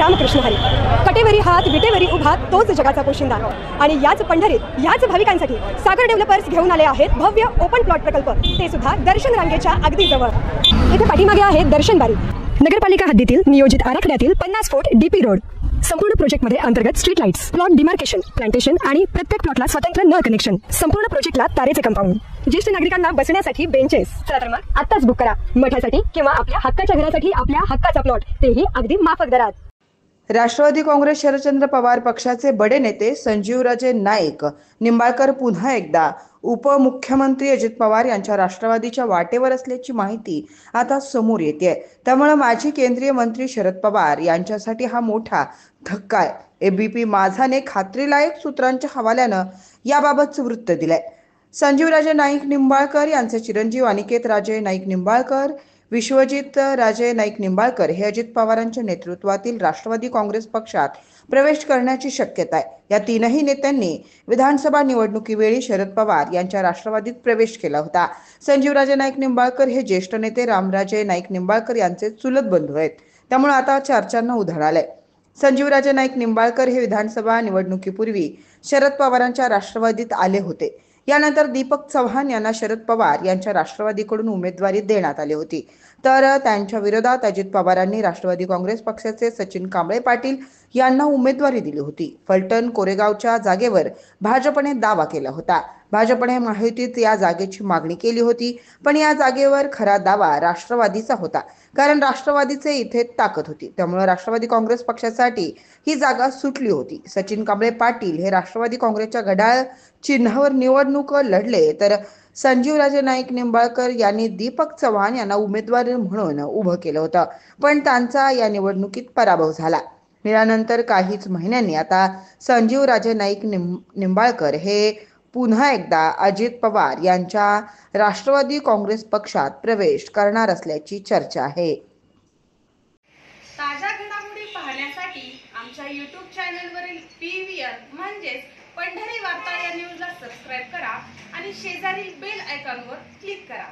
रामकृष्ण हरी. कटेवरी हात विटेवरी उभा तोच जगाचा पोशिंदा. आणि याच पंढरीत याच भाविकांसाठी सागर डेव्हलपर्स घेऊन आले आहेत भव्य ओपन प्लॉट प्रकल्प, ते सुद्धा दर्शन रांगेच्या अगदी जवळ. इथे पाठीमागे आहे दर्शन बारी. नगरपालिका हद्दीतील नियोजित आराखड्यातील 50 फूट डीपी रोड. संपूर्ण प्रोजेक्टमध्ये अंतर्गत street lights, plot demarcation, plantation आणि प्रत्येक प्लॉटला स्वतंत्र नळ कनेक्शन. संपूर्ण प्रोजेक्टला तारेचे कंपाऊंड, ज्येष्ठ नागरिकांना बसण्यासाठी बेंचेस. चला तर मग आताच बुक करा मठासाठी किंवा आपल्या हक्काच्या घरासाठी आपल्या हक्काचा प्लॉट, तेही अगदी माफक दरात. राष्ट्रवादी काँग्रेस शरदचंद्र पवार पक्षाचे बडे नेते संजीवराजे नाईक निंबाळकर पुन्हा एकदा उपमुख्यमंत्री अजित पवार यांच्या राष्ट्रवादीच्या वाटेवर असल्याची माहिती आता समोर येते. त्यामुळे माजी केंद्रीय मंत्री शरद पवार यांच्यासाठी हा मोठा धक्का आहे. एबीपी माझाने खात्रीलायक सूत्रांच्या हवाल्यानं याबाबतचं वृत्त दिलंय. संजीवराजे नाईक निंबाळकर यांचे चिरंजीव अनिकेत राजे नाईक निंबाळकर, विश्वजित राजे नाईक निंबाळकर हे अजित पवारांच्या नेतृत्वातील राष्ट्रवादी काँग्रेस पक्षात प्रवेश करण्याची शक्यता आहे. या तीनही नेत्यांनी विधानसभा निवडणुकीवेळी शरद पवार यांच्या राष्ट्रवादीत प्रवेश केला होता. संजीवराजे नाईक निंबाळकर हे ज्येष्ठ नेते रामराजे नाईक निंबाळकर यांचे चुलत बंधू आहेत. त्यामुळे आता चर्चांना उधाण आलंय. संजीवराजे नाईक निंबाळकर हे विधानसभा निवडणुकीपूर्वी शरद पवारांच्या राष्ट्रवादीत आले होते. यानंतर दीपक चव्हाण यांना शरद पवार यांच्या राष्ट्रवादीकडून उमेदवारी देण्यात आली होती. तर त्यांच्या विरोधात अजित पवारांनी राष्ट्रवादी काँग्रेस पक्षाचे सचिन कांबळे पाटील यांना उमेदवारी दिली होती. फलटण कोरेगावच्या जागेवर भाजपने दावा केला होता. भाजपने महायुतीत या जागेची मागणी केली होती, पण या जागेवर खरा दावा राष्ट्रवादीचा होता, कारण राष्ट्रवादीचे इथे ताकद होती. त्यामुळे राष्ट्रवादी काँग्रेस पक्षासाठी ही जागा सुटली होती. सचिन कांबळे पाटील हे राष्ट्रवादी काँग्रेसच्या घड्याळ चिन्हावर निवडणूक लढले, तर संजीवराजे नाईक निंबाळकर यांनी दीपक चव्हाण यांना उमेदवार म्हणून उभं केलं होतं, पण त्यांचा या निवडणुकीत पराभव झाला. यानंतर काहीच महिन्यांनी आता संजीवराजे नाईक निंबाळकर हे पुन्हा एकदा अजित पवार यांच्या राष्ट्रवादी काँग्रेस पक्षात प्रवेश करणार असल्याची चर्चा आहे. ताज्या घडामोडी पाहण्यासाठी आमच्या YouTube चॅनलवरील PVR म्हणजेच पंढरी वार्ता या न्यूजला सबस्क्राइब करा आणि शेजारील बेल आयकॉनवर क्लिक करा.